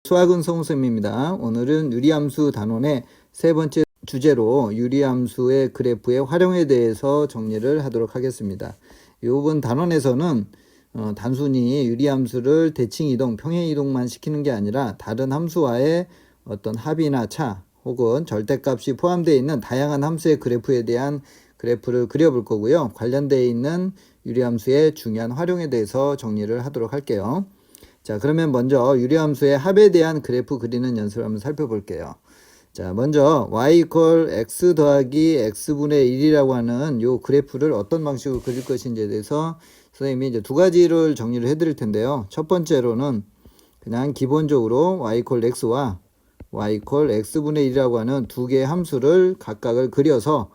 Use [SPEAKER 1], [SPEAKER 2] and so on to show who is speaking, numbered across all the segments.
[SPEAKER 1] 수학은 성우쌤입니다. 오늘은 유리함수 단원의 세 번째 주제로 유리함수의 그래프의 활용에 대해서 정리를 하도록 하겠습니다. 이번 단원에서는 단순히 유리함수를 대칭이동, 평행이동만 시키는 게 아니라 다른 함수와의 어떤 합이나 차 혹은 절대값이 포함되어 있는 다양한 함수의 그래프에 대한 그래프를 그려볼 거고요. 관련되어 있는 유리함수의 중요한 활용에 대해서 정리를 하도록 할게요. 자, 그러면 먼저 유리함수의 합에 대한 그래프 그리는 연습을 한번 살펴볼게요. 자, 먼저 y = x 더하기 x분의 1이라고 하는 요 그래프를 어떤 방식으로 그릴 것인지에 대해서 선생님이 이제 두 가지를 정리를 해드릴 텐데요. 첫 번째로는 그냥 기본적으로 y = x와 y = x분의 1이라고 하는 두 개의 함수를 각각을 그려서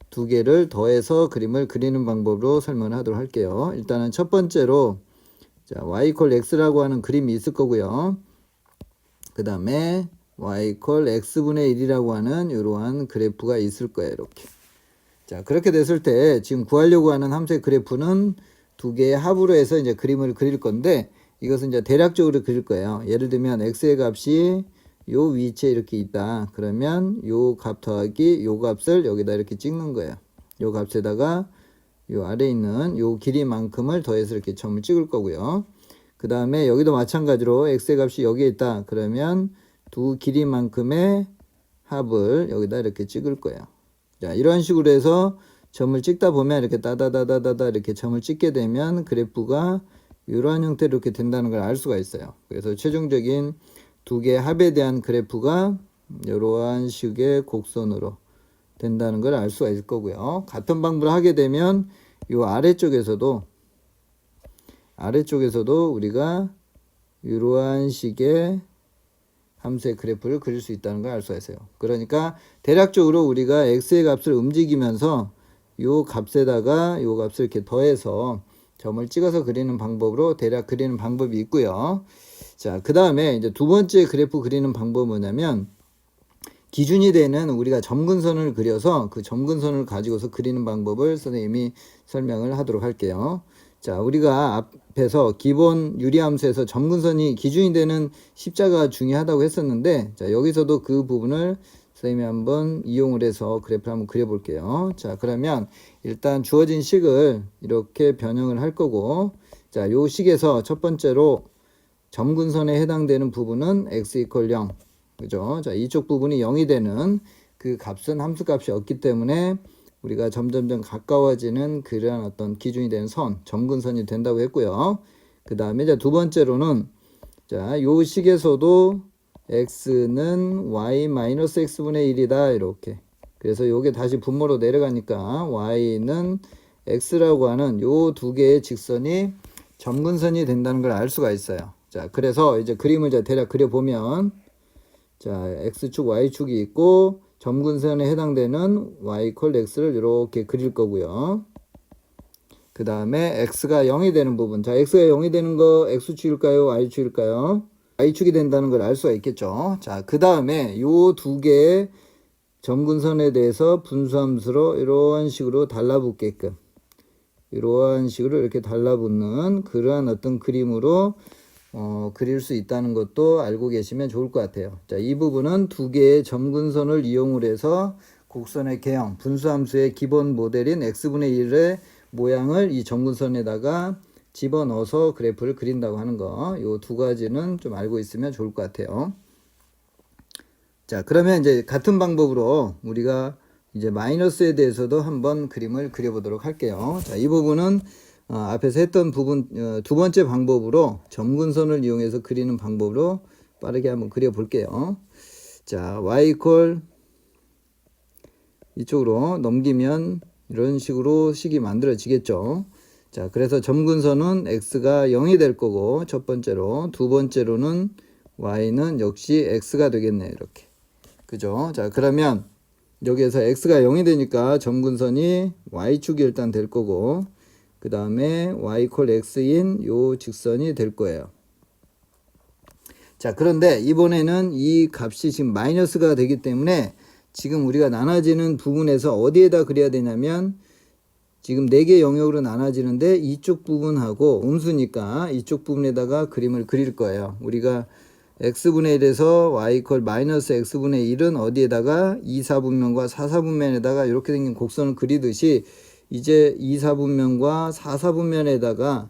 [SPEAKER 1] 두 개를 더해서 그림을 그리는 방법으로 설명을 하도록 할게요. 일단은 첫 번째로 자, y = x라고 하는 그림이 있을 거고요. 그 다음에 y = x분의 1이라고 하는 이러한 그래프가 있을 거예요. 이렇게. 자, 그렇게 됐을 때 지금 구하려고 하는 함수의 그래프는 두 개의 합으로 해서 이제 그림을 그릴 건데 이것은 이제 대략적으로 그릴 거예요. 예를 들면 x의 값이 요 위치에 이렇게 있다. 그러면 요 값 더하기 요 값을 여기다 이렇게 찍는 거예요. 요 값에다가 요 아래에 있는 요 길이만큼을 더해서 이렇게 점을 찍을 거고요. 그 다음에 여기도 마찬가지로 x의 값이 여기에 있다. 그러면 두 길이만큼의 합을 여기다 이렇게 찍을 거예요. 자, 이런 식으로 해서 점을 찍다 보면 이렇게 따다다다다다 이렇게 점을 찍게 되면 그래프가 이러한 형태로 이렇게 된다는 걸 알 수가 있어요. 그래서 최종적인 두 개의 합에 대한 그래프가 이러한 식의 곡선으로 된다는 걸 알 수가 있을 거고요. 같은 방법을 하게 되면 이 아래쪽에서도 우리가 이러한 식의 함수의 그래프를 그릴 수 있다는 걸 알 수가 있어요. 그러니까 대략적으로 우리가 x의 값을 움직이면서 이 값에다가 이 값을 이렇게 더해서 점을 찍어서 그리는 방법으로 대략 그리는 방법이 있고요. 자, 그 다음에 이제 두 번째 그래프 그리는 방법은 뭐냐면 기준이 되는 우리가 점근선을 그려서 그 점근선을 가지고서 그리는 방법을 선생님이 설명을 하도록 할게요. 자, 우리가 앞에서 기본 유리함수에서 점근선이 기준이 되는 십자가 중요하다고 했었는데 자, 여기서도 그 부분을 선생님이 한번 이용을 해서 그래프를 한번 그려볼게요. 자, 그러면 일단 주어진 식을 이렇게 변형을 할 거고 자, 요 식에서 첫 번째로 점근선에 해당되는 부분은 x = 0. 그죠? 자, 이쪽 부분이 0이 되는 그 값은 함수값이 없기 때문에 우리가 점점점 가까워지는 그러한 어떤 기준이 되는 선, 점근선이 된다고 했고요. 그 다음에 이제 두 번째로는 자, 요 식에서도 x는 y-x분의 1이다. 이렇게. 그래서 요게 다시 분모로 내려가니까 y는 x라고 하는 요 두 개의 직선이 점근선이 된다는 걸 알 수가 있어요. 자, 그래서 이제 그림을 이제 대략 그려보면 자, x축, y축이 있고 점근선에 해당되는 y = x를 이렇게 그릴 거고요. 그 다음에 x가 0이 되는 부분. 자, x가 0이 되는 거 x축일까요? y축일까요? y축이 된다는 걸 알 수가 있겠죠. 자, 그 다음에 요 두 개의 점근선에 대해서 분수함수로 이런 식으로 달라붙게끔 이러한 식으로 이렇게 달라붙는 그러한 어떤 그림으로 그릴 수 있다는 것도 알고 계시면 좋을 것 같아요. 자, 이 부분은 두 개의 점근선을 이용을 해서 곡선의 개형, 분수함수의 기본 모델인 x분의 1의 모양을 이 점근선에다가 집어넣어서 그래프를 그린다고 하는 거. 이 두 가지는 좀 알고 있으면 좋을 것 같아요. 자, 그러면 이제 같은 방법으로 우리가 이제 마이너스에 대해서도 한번 그림을 그려보도록 할게요. 자, 이 부분은 앞에서 했던 부분 두 번째 방법으로 점근선을 이용해서 그리는 방법으로 빠르게 한번 그려 볼게요. 자, y = 이쪽으로 넘기면 이런 식으로 식이 만들어지겠죠. 자, 그래서 점근선은 x가 0이 될 거고 첫 번째로, 두 번째로는 y는 역시 x가 되겠네요. 이렇게. 그죠? 자, 그러면 여기에서 x가 0이 되니까 점근선이 y축이 일단 될 거고 그 다음에 y = x인 요 직선이 될 거예요. 자, 그런데 이번에는 이 값이 지금 마이너스가 되기 때문에 지금 우리가 나눠지는 부분에서 어디에다 그려야 되냐면 지금 4개 영역으로 나눠지는데 이쪽 부분하고 음수니까 이쪽 부분에다가 그림을 그릴 거예요. 우리가 x분의 1에서 y 이퀄 마이너스 x분의 1은 어디에다가 2, 4분면과 4, 4분면에다가 이렇게 생긴 곡선을 그리듯이 이제 2, 4분면과 4, 4분면에다가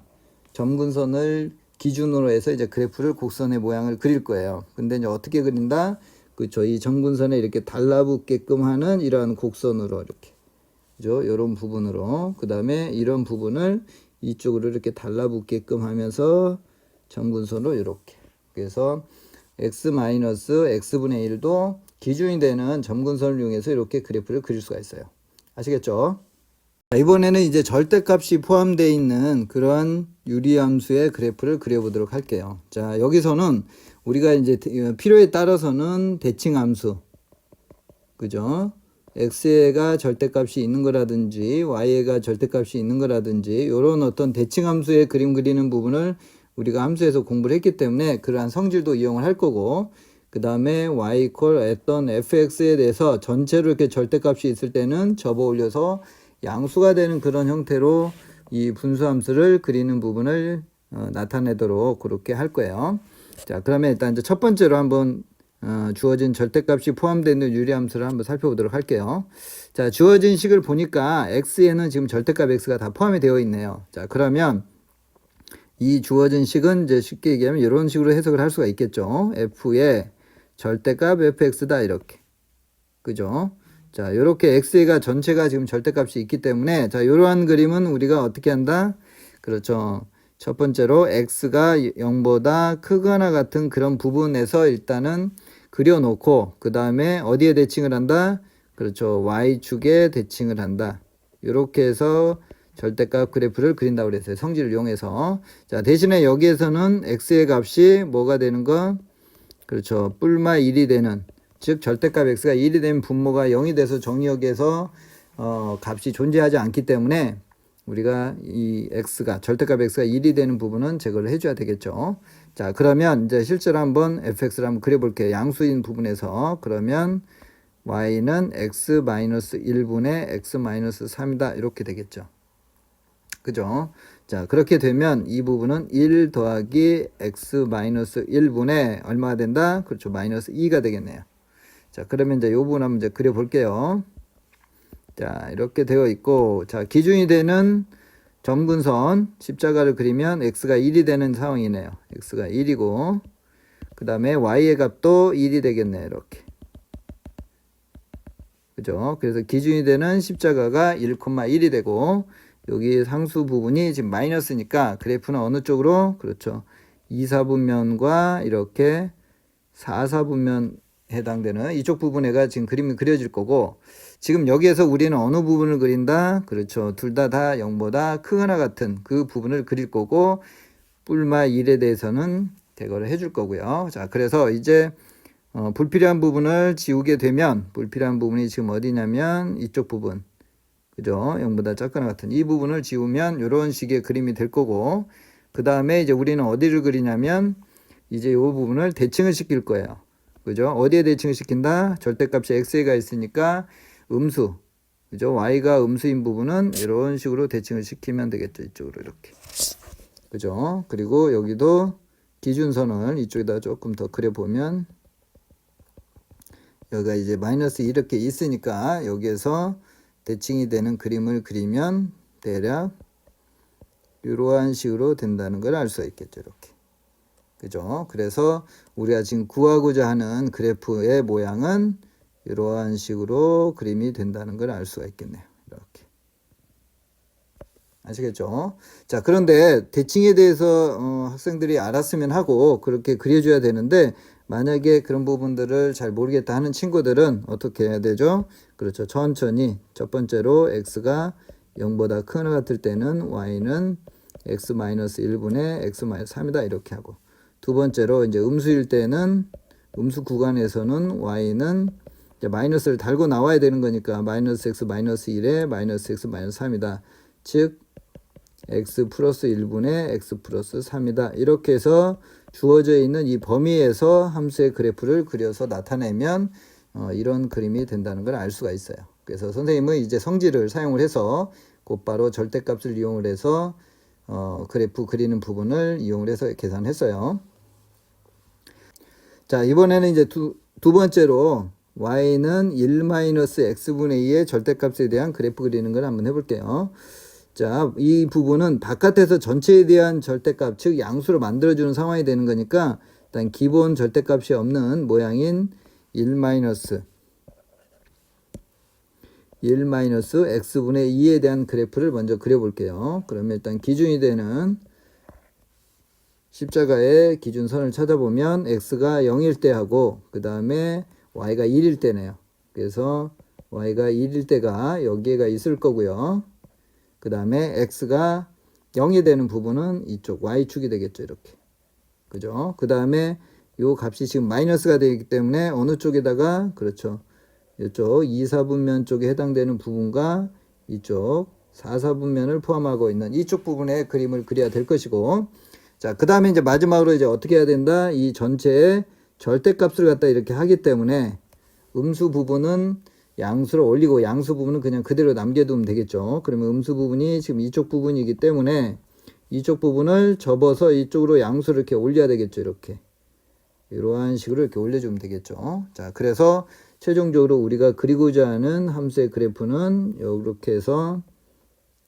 [SPEAKER 1] 점근선을 기준으로 해서 이제 그래프를 곡선의 모양을 그릴 거예요. 근데 이제 어떻게 그린다? 그쵸. 이 점근선에 이렇게 달라붙게끔 하는 이러한 곡선으로 이렇게. 그죠? 이런 부분으로. 그 다음에 이런 부분을 이쪽으로 이렇게 달라붙게끔 하면서 점근선으로 이렇게. 그래서 x-x분의 1도 기준이 되는 점근선을 이용해서 이렇게 그래프를 그릴 수가 있어요. 아시겠죠? 이번에는 이제 절대값이 포함되어 있는 그러한 유리함수의 그래프를 그려보도록 할게요. 자, 여기서는 우리가 이제 필요에 따라서는 대칭함수, 그죠? x에가 절대값이 있는 거라든지 y에가 절대값이 있는 거라든지 이런 어떤 대칭함수의 그림 그리는 부분을 우리가 함수에서 공부를 했기 때문에 그러한 성질도 이용을 할 거고, 그 다음에 y 이퀄 어떤 fx에 대해서 전체로 이렇게 절대값이 있을 때는 접어 올려서 양수가 되는 그런 형태로 이 분수함수를 그리는 부분을 나타내도록 그렇게 할 거예요. 자, 그러면 일단 이제 첫 번째로 한번 주어진 절대값이 포함되어 있는 유리함수를 한번 살펴보도록 할게요. 자, 주어진 식을 보니까 x에는 지금 절대값 x가 다 포함이 되어 있네요. 자, 그러면 이 주어진 식은 이제 쉽게 얘기하면 이런 식으로 해석을 할 수가 있겠죠. f의 절대값 fx다 이렇게. 그죠? 자, 요렇게 x가 전체가 지금 절대값이 있기 때문에 자, 요러한 그림은 우리가 어떻게 한다? 그렇죠. 첫 번째로 x가 0보다 크거나 같은 그런 부분에서 일단은 그려놓고 그 다음에 어디에 대칭을 한다? 그렇죠. y축에 대칭을 한다. 요렇게 해서 절대값 그래프를 그린다고 그랬어요. 성질을 이용해서. 자, 대신에 여기에서는 x의 값이 뭐가 되는 거? 그렇죠. 뿔마 1이 되는, 즉 절대값 x가 1이 되면 분모가 0이 돼서 정의역에서 값이 존재하지 않기 때문에 우리가 이 x가 절대값 x가 1이 되는 부분은 제거를 해줘야 되겠죠. 자, 그러면 이제 실제로 한번 fx를 한번 그려볼게요. 양수인 부분에서. 그러면 y는 x-1분의 x-3이다 이렇게 되겠죠. 그죠? 자, 그렇게 되면 이 부분은 1 더하기 x-1분의 얼마가 된다? 그렇죠. 마이너스 2가 되겠네요. 자, 그러면 이제 이 부분 한번 이제 그려볼게요. 자, 이렇게 되어 있고, 자, 기준이 되는 점근선 십자가를 그리면 x가 1이 되는 상황이네요. x가 1이고, 그 다음에 y의 값도 1이 되겠네요. 이렇게. 그죠? 그래서 기준이 되는 십자가가 1,1이 되고, 여기 상수 부분이 지금 마이너스니까 그래프는 어느 쪽으로? 그렇죠. 2, 4분면과 이렇게 4, 4분면 해당되는 이쪽 부분에가 지금 그림이 그려질 거고, 지금 여기에서 우리는 어느 부분을 그린다? 그렇죠. 둘 다 0보다 크거나 같은 그 부분을 그릴 거고, 뿔마 1에 대해서는 제거를 해줄 거고요. 자, 그래서 이제 불필요한 부분을 지우게 되면, 불필요한 부분이 지금 어디냐면 이쪽 부분, 그죠? 0보다 작거나 같은 이 부분을 지우면 이런 식의 그림이 될 거고, 그 다음에 이제 우리는 어디를 그리냐면 이제 이 부분을 대칭을 시킬 거예요. 그죠? 어디에 대칭을 시킨다? 절대값이 x가 있으니까 음수, 그죠? y가 음수인 부분은 이런 식으로 대칭을 시키면 되겠죠. 이쪽으로 이렇게. 그죠? 그리고 여기도 기준선을 이쪽에다 조금 더 그려보면, 여기가 이제 마이너스 이렇게 있으니까 여기에서 대칭이 되는 그림을 그리면 대략 이러한 식으로 된다는 걸 알 수가 있겠죠. 이렇게. 그죠? 그래서 우리가 지금 구하고자 하는 그래프의 모양은 이러한 식으로 그림이 된다는 걸 알 수가 있겠네요. 이렇게. 아시겠죠? 자, 그런데 대칭에 대해서 학생들이 알았으면 하고 그렇게 그려줘야 되는데, 만약에 그런 부분들을 잘 모르겠다 하는 친구들은 어떻게 해야 되죠? 그렇죠. 천천히 첫 번째로 x가 0보다 크거나 같을 때는 y는 x-1분의 x-3이다 이렇게 하고, 두 번째로 이제 음수일 때는 음수 구간에서는 y는 이제 마이너스를 달고 나와야 되는 거니까 마이너스 x-1에 마이너스 x-3이다. 즉 x 플러스 1분의 x 플러스 3이다. 이렇게 해서 주어져 있는 이 범위에서 함수의 그래프를 그려서 나타내면 이런 그림이 된다는 걸 알 수가 있어요. 그래서 선생님은 이제 성질을 사용을 해서 곧바로 절대값을 이용을 해서 그래프 그리는 부분을 이용을 해서 계산했어요. 자, 이번에는 이제 두 번째로 y는 1-x분의 2의 절대값에 대한 그래프 그리는 걸 한번 해볼게요. 자, 이 부분은 바깥에서 전체에 대한 절대값, 즉 양수로 만들어주는 상황이 되는 거니까 일단 기본 절대값이 없는 모양인 1-x분의 2에 대한 그래프를 먼저 그려볼게요. 그러면 일단 기준이 되는 십자가의 기준선을 찾아보면 x가 0일 때 하고 그 다음에 y가 1일 때네요. 그래서 y가 1일 때가 여기가 있을 거고요. 그 다음에 x가 0이 되는 부분은 이쪽 y축이 되겠죠. 이렇게. 그죠? 그 다음에 요 값이 지금 마이너스가 되기 때문에 어느 쪽에다가 그렇죠. 이쪽 2, 4분면 쪽에 해당되는 부분과 이쪽 4, 4분면을 포함하고 있는 이쪽 부분의 그림을 그려야 될 것이고, 자, 그 다음에 이제 마지막으로 이제 어떻게 해야 된다? 이 전체의 절대값을 갖다 이렇게 하기 때문에 음수 부분은 양수로 올리고 양수 부분은 그냥 그대로 남겨두면 되겠죠. 그러면 음수 부분이 지금 이쪽 부분이기 때문에 이쪽 부분을 접어서 이쪽으로 양수를 이렇게 올려야 되겠죠. 이렇게. 이러한 식으로 이렇게 올려주면 되겠죠. 자, 그래서 최종적으로 우리가 그리고자 하는 함수의 그래프는 이렇게 해서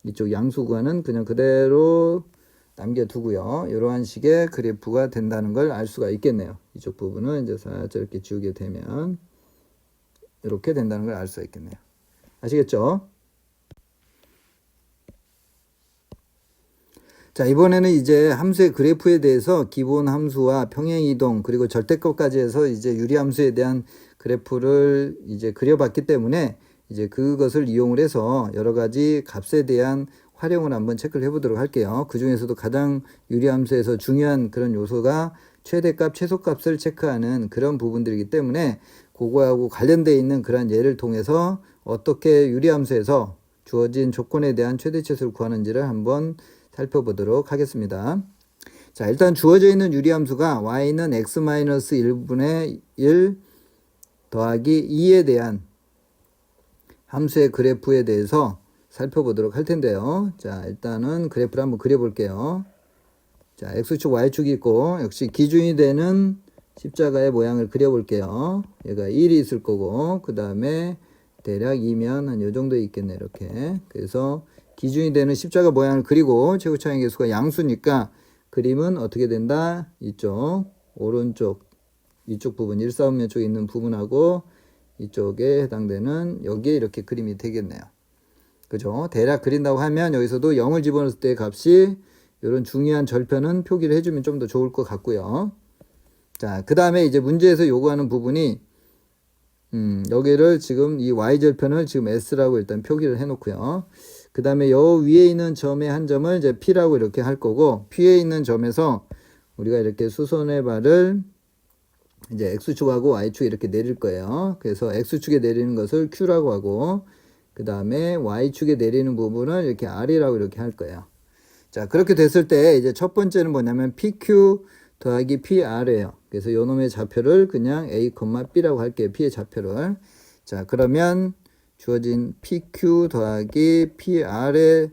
[SPEAKER 1] 이쪽 양수 구간은 그냥 그대로 남겨두고요. 이러한 식의 그래프가 된다는 걸 알 수가 있겠네요. 이쪽 부분은 이제 살짝 이렇게 지우게 되면 이렇게 된다는 걸 알 수가 있겠네요. 아시겠죠? 자, 이번에는 이제 함수의 그래프에 대해서 기본 함수와 평행이동 그리고 절대값까지 해서 이제 유리함수에 대한 그래프를 이제 그려봤기 때문에 이제 그것을 이용을 해서 여러 가지 값에 대한 활용을 한번 체크를 해보도록 할게요. 그 중에서도 가장 유리함수에서 중요한 그런 요소가 최대값, 최소값을 체크하는 그런 부분들이기 때문에 그거하고 관련되어 있는 그런 예를 통해서 어떻게 유리함수에서 주어진 조건에 대한 최대 최소를 구하는지를 한번 살펴보도록 하겠습니다. 자, 일단 주어져 있는 유리함수가 y는 x-1분의 1 더하기 2에 대한 함수의 그래프에 대해서 살펴보도록 할 텐데요. 자, 일단은 그래프를 한번 그려볼게요. 자, x축, y축이 있고 역시 기준이 되는 십자가의 모양을 그려볼게요. 얘가 1이 있을 거고 그 다음에 대략 2면 한 요 정도 있겠네. 이렇게. 그래서 기준이 되는 십자가 모양을 그리고 최고차항의 개수가 양수니까 그림은 어떻게 된다? 이쪽 오른쪽 이쪽 부분 1,4분면 쪽에 있는 부분하고 이쪽에 해당되는 여기에 이렇게 그림이 되겠네요. 그죠? 대략 그린다고 하면 여기서도 0을 집어넣을 때 값이 이런 중요한 절편은 표기를 해주면 좀 더 좋을 것 같고요. 자, 그 다음에 이제 문제에서 요구하는 부분이 여기를 지금 이 y절편을 지금 s라고 일단 표기를 해 놓고요. 그 다음에 요 위에 있는 점의 한 점을 이제 p라고 이렇게 할 거고 p에 있는 점에서 우리가 이렇게 수선의 발을 이제 x축하고 y축에 이렇게 내릴 거예요. 그래서 x축에 내리는 것을 q라고 하고 그 다음에 y축에 내리는 부분을 이렇게 r이라고 이렇게 할 거예요. 자, 그렇게 됐을 때 이제 첫 번째는 뭐냐면 pq 더하기 pr이에요. 그래서 요 놈의 좌표를 그냥 a, b라고 할게요. p의 좌표를. 자, 그러면 주어진 pq 더하기 pr의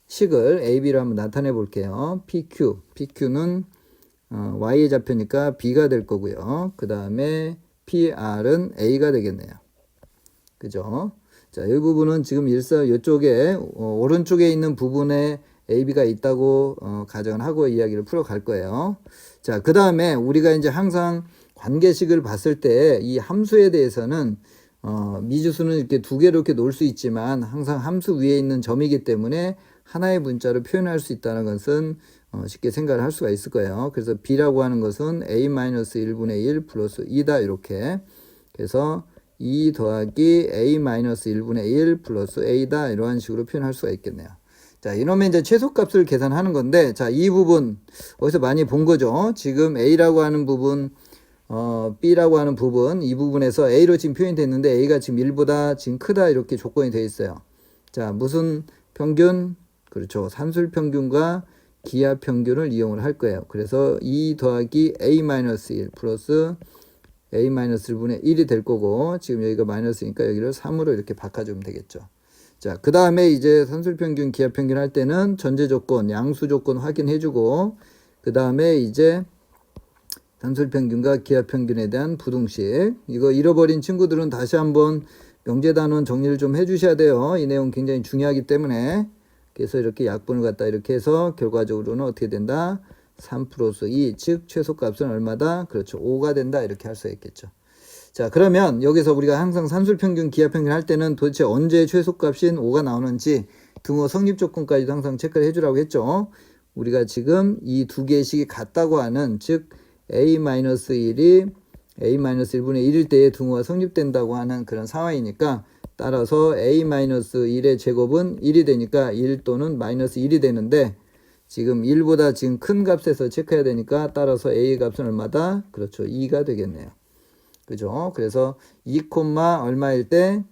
[SPEAKER 1] 식을 ab로 한번 나타내 볼게요. pq는 y의 좌표니까 b가 될 거고요. 그 다음에 pr은 a가 되겠네요. 그죠? 자, 이 부분은 지금 이쪽에 오른쪽에 있는 부분에 AB가 있다고 가정을 하고 이야기를 풀어갈 거예요. 자, 그 다음에 우리가 이제 항상 관계식을 봤을 때 이 함수에 대해서는 미지수는 이렇게 두 개로 이렇게 놓을 수 있지만 항상 함수 위에 있는 점이기 때문에 하나의 문자로 표현할 수 있다는 것은 쉽게 생각을 할 수가 있을 거예요. 그래서 B라고 하는 것은 A-1분의 1 플러스 2다 이렇게. 그래서 2 더하기 A-1분의 1 플러스 A다 이러한 식으로 표현할 수가 있겠네요. 자, 이놈의 이제 최소값을 계산하는 건데, 자, 이 부분 어디서 많이 본 거죠. 지금 A라고 하는 부분, B라고 하는 부분, 이 부분에서 A로 지금 표현이 됐는데 A가 지금 1보다 지금 크다 이렇게 조건이 되어 있어요. 자, 무슨 평균? 그렇죠. 산술평균과 기하평균을 이용을 할 거예요. 그래서 2 더하기 A-1 플러스 A-1분의 1이 될 거고 지금 여기가 마이너스니까 여기를 3으로 이렇게 바꿔주면 되겠죠. 자, 그 다음에 이제 산술평균, 기하평균 할 때는 전제 조건, 양수 조건 확인해주고, 그 다음에 이제 산술평균과 기하평균에 대한 부등식. 이거 잃어버린 친구들은 다시 한번 명제단원 정리를 좀 해주셔야 돼요. 이 내용 굉장히 중요하기 때문에. 그래서 이렇게 약분을 갖다 이렇게 해서 결과적으로는 어떻게 된다? 3 플러스 2, 즉 최소값은 얼마다? 그렇죠. 5가 된다. 이렇게 할 수 있겠죠. 자, 그러면 여기서 우리가 항상 산술평균, 기하평균 할 때는 도대체 언제 최소값인 5가 나오는지 등호 성립조건까지도 항상 체크를 해주라고 했죠. 우리가 지금 이 두 개의 식이 같다고 하는, 즉 a-1이 a-1분의 1일 때의 등호가 성립된다고 하는 그런 상황이니까, 따라서 a-1의 제곱은 1이 되니까 1 또는 마이너스 1이 되는데, 지금 1보다 지금 큰 값에서 체크해야 되니까, 따라서 a의 값은 얼마다? 그렇죠. 2가 되겠네요. 그죠? 그래서 2, 얼마일 때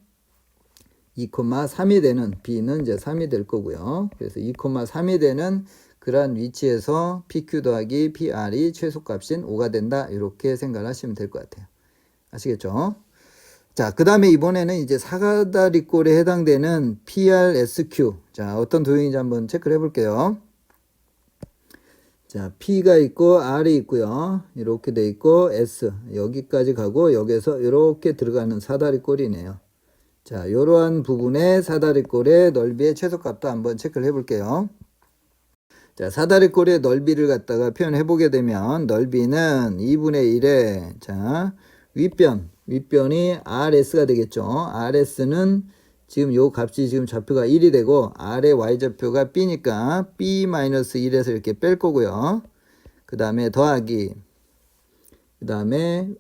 [SPEAKER 1] 2,3이 되는 b는 이제 3이 될 거고요. 그래서 2,3이 되는 그러한 위치에서 PQ 더하기 PR이 최소값인 5가 된다. 이렇게 생각을 하시면 될 것 같아요. 아시겠죠? 자, 그 다음에 이번에는 이제 사다리꼴에 해당되는 PRSQ. 자, 어떤 도형인지 한번 체크를 해볼게요. 자, P가 있고 R이 있고요. 이렇게 돼 있고 S 여기까지 가고 여기서 이렇게 들어가는 사다리꼴이네요. 자, 이러한 부분의 사다리꼴의 넓이의 최소값도 한번 체크를 해볼게요. 자, 사다리꼴의 넓이를 갖다가 표현해 보게 되면 넓이는 2분의 1에 자, 윗변이 RS가 되겠죠. RS는 지금 요 값이 지금 좌표가 1이 되고 R의 Y좌표가 B니까 B-1에서 이렇게 뺄 거고요. 그 다음에 더하기, 그 다음에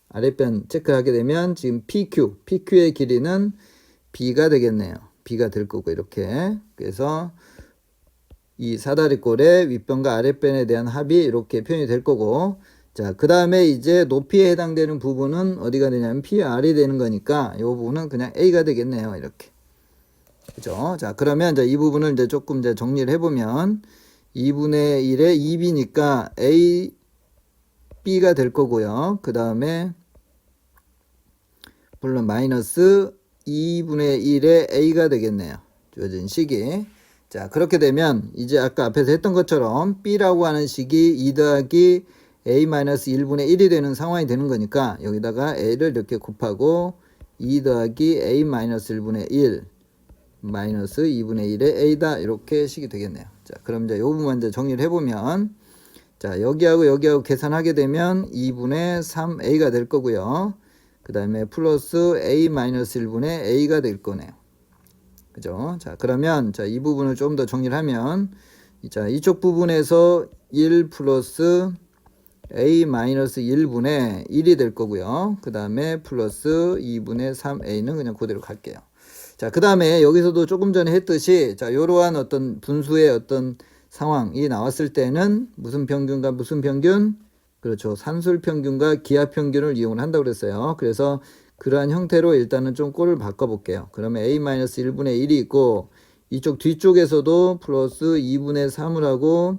[SPEAKER 1] 아랫변 체크하게 되면 지금 PQ의 길이는 B가 되겠네요. B가 될 거고 이렇게. 그래서 이 사다리꼴의 윗변과 아랫변에 대한 합이 이렇게 표현이 될 거고, 자, 그 다음에 이제 높이에 해당되는 부분은 어디가 되냐면 PR이 되는 거니까 이 부분은 그냥 A가 되겠네요. 이렇게. 그죠? 자, 그러면 이제 이 부분을 이제 조금 이제 정리를 해보면 2분의 1에 2B니까 A, B가 될 거고요. 그 다음에 물론 마이너스 2분의 1에 A가 되겠네요. 주어진 식이. 자, 그렇게 되면 이제 아까 앞에서 했던 것처럼 B라고 하는 식이 2 더하기 a-1분의 1이 되는 상황이 되는 거니까 여기다가 a를 이렇게 곱하고 2 더하기 a-1분의 1 마이너스 2분의 1의 a다 이렇게 식이 되겠네요. 자, 그럼 이제 이 부분만 이제 정리를 해보면, 자, 여기하고 계산하게 되면 2분의 3a가 될 거고요. 그 다음에 플러스 a-1분의 a가 될 거네요. 그죠? 자, 그러면 자, 이 부분을 좀 더 정리를 하면, 자, 이쪽 부분에서 1 플러스 a-1분의 1이 될 거고요. 그 다음에 플러스 2분의 3a는 그냥 그대로 갈게요. 자, 그 다음에 여기서도 조금 전에 했듯이, 자, 이러한 어떤 분수의 어떤 상황이 나왔을 때는 무슨 평균과 무슨 평균? 그렇죠. 산술평균과 기하평균을 이용을 한다고 그랬어요. 그래서 그러한 형태로 일단은 좀 꼴을 바꿔볼게요. 그러면 a-1분의 1이 있고, 이쪽 뒤쪽에서도 플러스 2분의 3을 하고,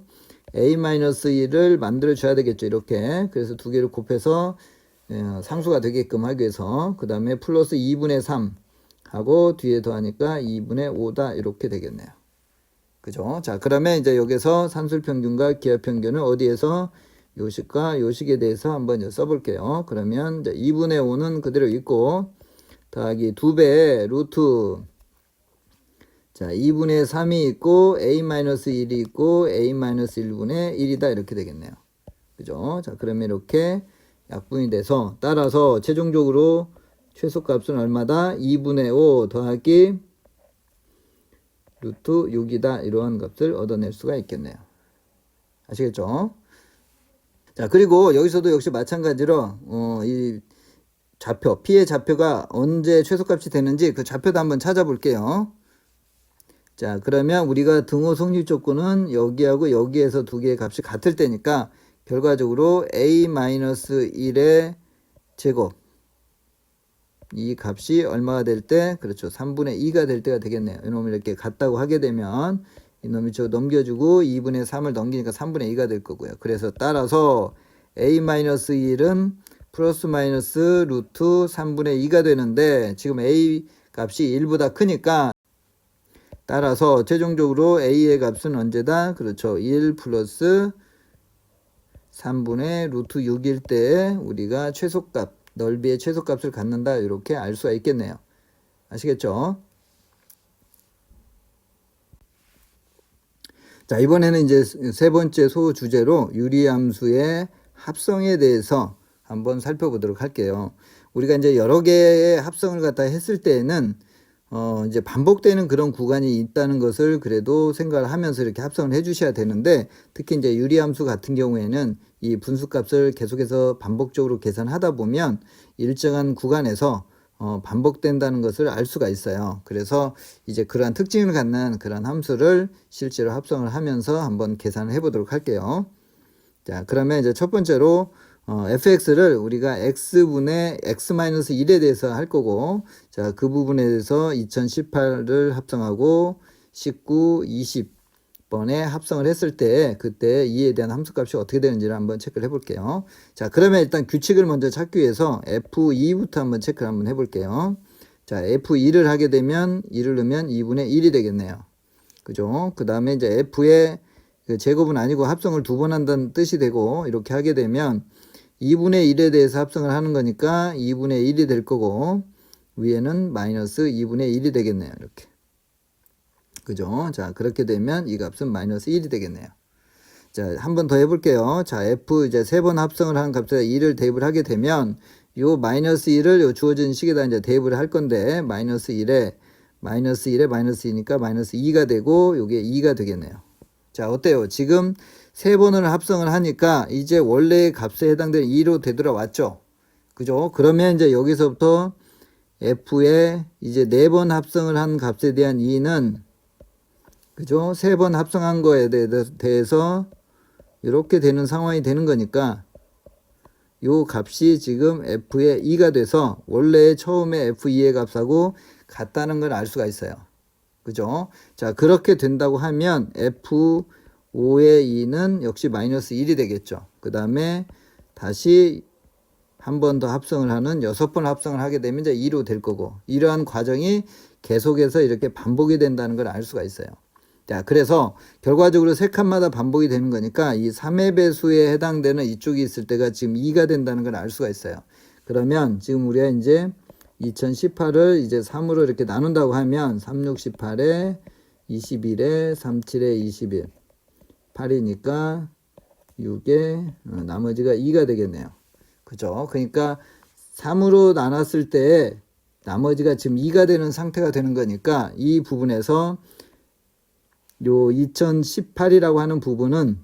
[SPEAKER 1] a-1을 만들어 줘야 되겠죠. 이렇게. 그래서 두 개를 곱해서 상수가 되게끔 하기 위해서, 그 다음에 플러스 2분의 3 하고 뒤에 더하니까 2분의 5다 이렇게 되겠네요. 그죠? 자, 그러면 이제 여기서 산술평균과 기하평균을 어디에서 요식과 요식에 대해서 한번 써볼게요. 그러면 이제 2분의 5는 그대로 있고, 더하기 2배 루트, 자, 2분의 3이 있고 a-1이 있고 a-1분의 1이다 이렇게 되겠네요. 그죠? 자, 그러면 이렇게 약분이 돼서, 따라서 최종적으로 최소값은 얼마다? 2분의 5 더하기 루트 6이다 이러한 값을 얻어낼 수가 있겠네요. 아시겠죠? 자, 그리고 여기서도 역시 마찬가지로 이 좌표, P의 좌표가 언제 최소값이 되는지 그 좌표도 한번 찾아볼게요. 자, 그러면 우리가 등호 성립 조건은 여기하고 여기에서 두 개의 값이 같을 때니까 결과적으로 a-1의 제곱, 이 값이 얼마가 될 때? 그렇죠. 3분의 2가 될 때가 되겠네요. 이놈을 이렇게 같다고 하게 되면 이놈이 저 넘겨주고 2분의 3을 넘기니까 3분의 2가 될 거고요. 그래서 따라서 a-1은 플러스 마이너스 루트 3분의 2가 되는데, 지금 a 값이 1보다 크니까 따라서 최종적으로 a의 값은 언제다? 그렇죠. 1 플러스 3분의 루트 6일 때 우리가 최소값, 넓이의 최소값을 갖는다. 이렇게 알 수가 있겠네요. 아시겠죠? 자, 이번에는 이제 세 번째 소주제로 유리함수의 합성에 대해서 한번 살펴보도록 할게요. 우리가 이제 여러 개의 합성을 갖다 했을 때에는 이제 반복되는 그런 구간이 있다는 것을 그래도 생각을 하면서 이렇게 합성을 해 주셔야 되는데, 특히 이제 유리함수 같은 경우에는 이 분수값을 계속해서 반복적으로 계산하다 보면 일정한 구간에서 반복된다는 것을 알 수가 있어요. 그래서 이제 그러한 특징을 갖는 그런 함수를 실제로 합성을 하면서 한번 계산을 해 보도록 할게요. 자, 그러면 이제 첫 번째로 fx를 우리가 x분의 x-1에 대해서 할 거고, 자, 그 부분에 대해서 2018을 합성하고 19, 20번에 합성을 했을 때 그때 2에 대한 함수값이 어떻게 되는지를 한번 체크를 해볼게요. 자, 그러면 일단 규칙을 먼저 찾기 위해서 f2부터 한번 체크를 한번 해볼게요. 자, f2를 하게 되면 2를 넣으면 2분의 1이 되겠네요. 그죠? 그 다음에 이제 f의 그 제곱은 아니고 합성을 두 번 한다는 뜻이 되고, 이렇게 하게 되면 2분의 1에 대해서 합성을 하는 거니까 2분의 1이 될 거고, 위에는 마이너스 2분의 1이 되겠네요. 이렇게. 그죠? 자, 그렇게 되면 이 값은 마이너스 1이 되겠네요. 자, 한 번 더 해볼게요. 자, f 이제 세 번 합성을 하는 값에 2를 대입을 하게 되면 요 마이너스 1을 요 주어진 식에다 이제 대입을 할 건데, 마이너스 1에 마이너스 2니까 마이너스 2가 되고, 요게 2가 되겠네요. 자, 어때요? 지금 세 번을 합성을 하니까 이제 원래의 값에 해당되는 2로 되돌아왔죠. 그죠? 그러면 이제 여기서부터 f에 이제 네 번 합성을 한 값에 대한 2는, 그죠? 세 번 합성한 거에 대해서 이렇게 되는 상황이 되는 거니까 요 값이 지금 f의 2가 돼서 원래 처음에 f2의 값하고 같다는 걸 알 수가 있어요. 그죠? 자, 그렇게 된다고 하면 f5의 2는 역시 마이너스 1이 되겠죠. 그 다음에 다시 한 번 더 합성을 하는 6번 합성을 하게 되면 이제 2로 될 거고, 이러한 과정이 계속해서 이렇게 반복이 된다는 걸 알 수가 있어요. 자, 그래서 결과적으로 세 칸마다 반복이 되는 거니까 이 3의 배수에 해당되는 이쪽이 있을 때가 지금 2가 된다는 걸 알 수가 있어요. 그러면 지금 우리가 이제 2018을 이제 3으로 이렇게 나눈다고 하면 3, 6, 18에 21에 3, 7에 21 8이니까 6에 나머지가 2가 되겠네요. 그죠? 그러니까 3으로 나눴을 때 나머지가 지금 2가 되는 상태가 되는 거니까 이 부분에서 요 2018이라고 하는 부분은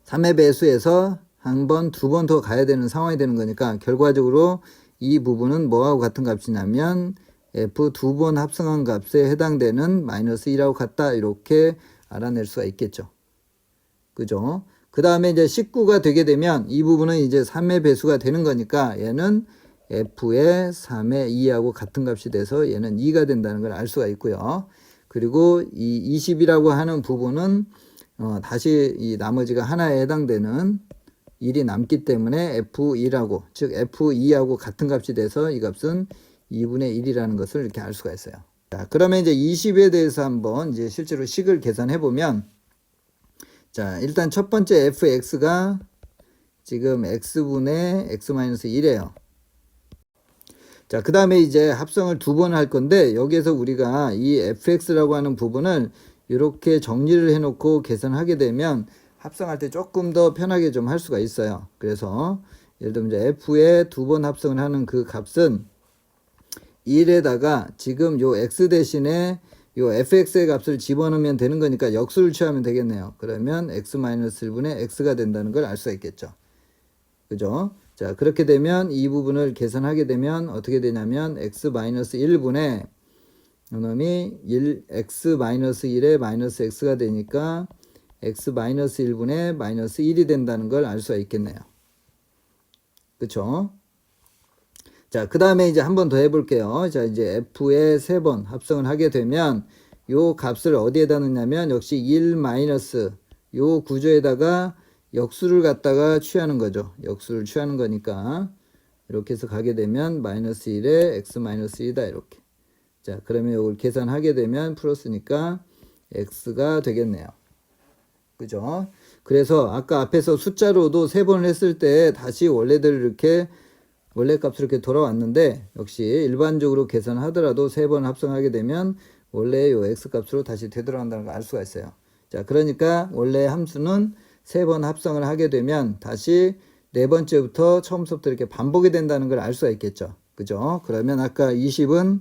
[SPEAKER 1] 3의 배수에서 한 번, 두 번 더 가야 되는 상황이 되는 거니까 결과적으로 이 부분은 뭐하고 같은 값이냐면 f 두 번 합성한 값에 해당되는 마이너스 2라고 같다, 이렇게 알아낼 수가 있겠죠. 그죠? 그 다음에 이제 19가 되게 되면 이 부분은 이제 3의 배수가 되는 거니까 얘는 f의 3의 2하고 같은 값이 돼서 얘는 2가 된다는 걸 알 수가 있고요. 그리고 이 20이라고 하는 부분은 다시 이 나머지가 하나에 해당되는 1이 남기 때문에 f2라고, 즉 f2하고 같은 값이 돼서 이 값은 2분의 1이라는 것을 이렇게 알 수가 있어요. 자, 그러면 이제 20에 대해서 한번 이제 실제로 식을 계산해 보면, 자, 일단 첫 번째 fx가 지금 x분의 x-1이에요. 자, 그 다음에 이제 합성을 두 번 할 건데, 여기에서 우리가 이 fx라고 하는 부분을 이렇게 정리를 해 놓고 계산하게 되면 합성할 때 조금 더 편하게 좀 할 수가 있어요. 그래서 예를 들면 이제 f에 두 번 합성을 하는 그 값은 1에다가 지금 요 x 대신에 요 fx의 값을 집어넣으면 되는 거니까 역수를 취하면 되겠네요. 그러면 x-1분의 x가 된다는 걸 알 수가 있겠죠. 그죠? 자, 그렇게 되면 이 부분을 계산하게 되면 어떻게 되냐면 x-1분의 이놈이 x-1에 마이너스 x가 되니까 x-1분의 마이너스 1이 된다는 걸 알 수가 있겠네요. 그쵸? 자, 그 다음에 이제 한 번 더 해볼게요. 자, 이제 f에 세 번 합성을 하게 되면 요 값을 어디에다 넣냐면 역시 1 마이너스 요 구조에다가 역수를 갖다가 취하는 거죠. 역수를 취하는 거니까 이렇게 해서 가게 되면 마이너스 1에 x 마이너스 1이다, 이렇게. 자, 그러면 이걸 계산하게 되면 플러스니까 x가 되겠네요. 그죠? 그래서 아까 앞에서 숫자로도 3번을 했을 때 다시 원래대로 이렇게 원래 값으로 이렇게 돌아왔는데 역시 일반적으로 계산하더라도 3번 합성하게 되면 원래 요 x 값으로 다시 되돌아간다는 걸 알 수가 있어요. 자, 그러니까 원래 함수는 3번 합성을 하게 되면 다시 4번째부터 처음부터 이렇게 반복이 된다는 걸 알 수가 있겠죠. 그죠? 그러면 아까 20은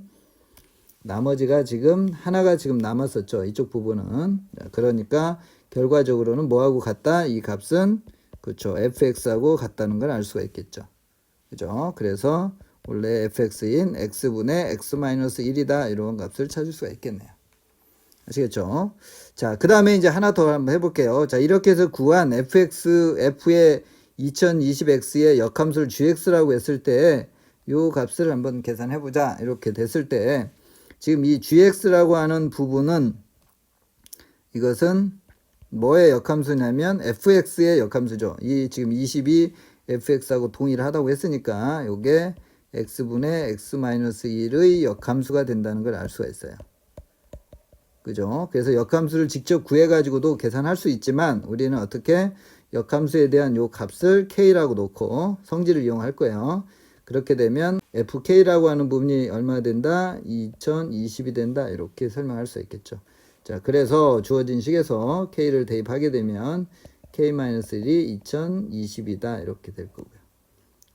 [SPEAKER 1] 나머지가 지금 하나가 지금 남았었죠. 이쪽 부분은. 자, 그러니까 결과적으로는 뭐하고 같다? 이 값은 그렇죠. fx하고 같다는 걸 알 수가 있겠죠. 그죠? 그래서 원래 fx인 x분의 x-1이다. 이런 값을 찾을 수가 있겠네요. 아시겠죠? 자, 그 다음에 이제 하나 더 한번 해볼게요. 자, 이렇게 해서 구한 f의 2020x의 역함수를 gx라고 했을 때 요 값을 한번 계산해보자. 이렇게 됐을 때 지금 이 gx라고 하는 부분은 이것은 뭐의 역함수냐면 fx의 역함수죠. 이 지금 20이 fx하고 동일을 하다고 했으니까 요게 x분의 x-1의 역함수가 된다는 걸 알 수가 있어요. 그죠? 그래서 역함수를 직접 구해가지고도 계산할 수 있지만 우리는 어떻게 역함수에 대한 요 값을 k라고 놓고 성질을 이용할 거예요. 그렇게 되면 fk라고 하는 부분이 얼마 된다? 2020이 된다. 이렇게 설명할 수 있겠죠. 자, 그래서 주어진 식에서 k를 대입하게 되면 k-1이 2020이다. 이렇게 될 거고요.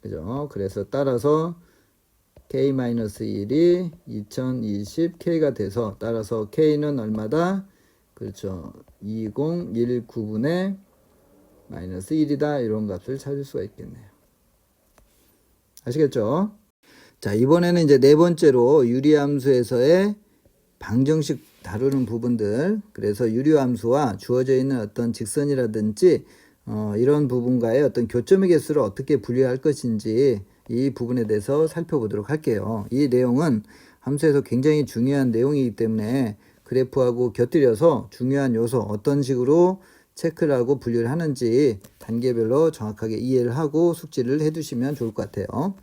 [SPEAKER 1] 그죠? 그래서 따라서 k-1이 2020 k가 돼서 따라서 k는 얼마다? 그렇죠. 2019분의 마이너스 1이다. 이런 값을 찾을 수가 있겠네요. 아시겠죠? 자, 이번에는 이제 네 번째로 유리함수에서의 방정식 다루는 부분들. 그래서 유리함수와 주어져 있는 어떤 직선이라든지 이런 부분과의 어떤 교점의 개수를 어떻게 분류할 것인지 이 부분에 대해서 살펴보도록 할게요. 이 내용은 함수에서 굉장히 중요한 내용이기 때문에 그래프하고 곁들여서 중요한 요소 어떤 식으로 체크를 하고 분류를 하는지 단계별로 정확하게 이해를 하고 숙지를 해두시면 좋을 것 같아요.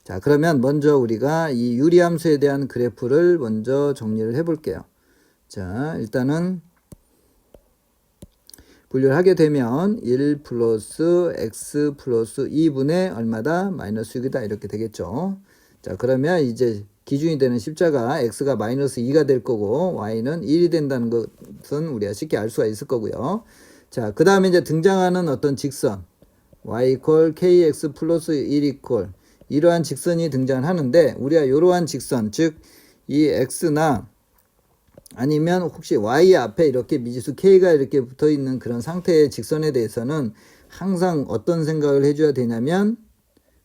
[SPEAKER 1] 자, 그러면 먼저 우리가 이 유리함수에 대한 그래프를 먼저 정리를 해볼게요. 자, 일단은 분류를 하게 되면 1 플러스 x 플러스 2분의 얼마다? 마이너스 6이다. 이렇게 되겠죠. 자, 그러면 이제 기준이 되는 십자가 x가 마이너스 2가 될 거고 y는 1이 된다는 것은 우리가 쉽게 알 수가 있을 거고요. 자, 그 다음에 이제 등장하는 어떤 직선 y 이퀄 kx 플러스 1 이퀄 이러한 직선이 등장하는데 우리가 이러한 직선 즉 이 x나 아니면 혹시 y 앞에 이렇게 미지수 k가 이렇게 붙어 있는 그런 상태의 직선에 대해서는 항상 어떤 생각을 해줘야 되냐면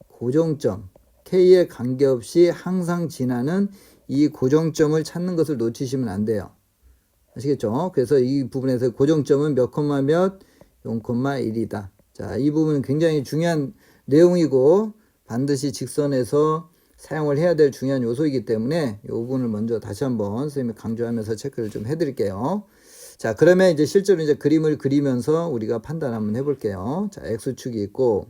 [SPEAKER 1] 고정점 k에 관계없이 항상 지나는 이 고정점을 찾는 것을 놓치시면 안 돼요. 아시겠죠? 그래서 이 부분에서 고정점은 몇 콤마 몇? 0,1이다. 자, 이 부분은 굉장히 중요한 내용이고 반드시 직선에서 사용을 해야 될 중요한 요소이기 때문에 이 부분을 먼저 다시 한번 선생님이 강조하면서 체크를 좀 해드릴게요. 자, 그러면 이제 실제로 이제 그림을 그리면서 우리가 판단 한번 해볼게요. 자, x축이 있고,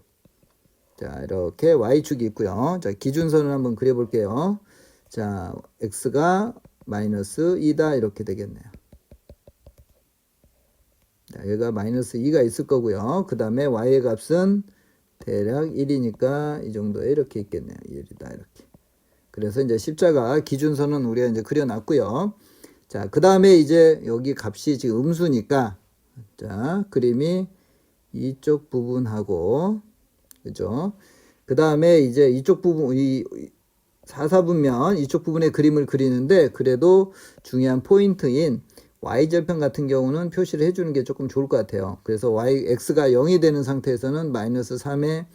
[SPEAKER 1] 자, 이렇게 y축이 있고요. 자, 기준선을 한번 그려볼게요. 자, x가 마이너스 2다 이렇게 되겠네요. 자, 얘가 마이너스 2가 있을 거고요. 그 다음에 y의 값은 대략 1이니까 이 정도에 이렇게 있겠네요. 1이다 이렇게. 그래서 이제 십자가 기준선은 우리가 이제 그려놨고요. 자, 그 다음에 이제 여기 값이 지금 음수니까 자, 그림이 이쪽 부분하고 그죠? 그 다음에 이제 이쪽 부분 이 4사분면 이쪽 부분의 그림을 그리는데 그래도 중요한 포인트인 y절편 같은 경우는 표시를 해주는 게 조금 좋을 것 같아요. 그래서 x가 0이 되는 상태에서는 마이너스 3의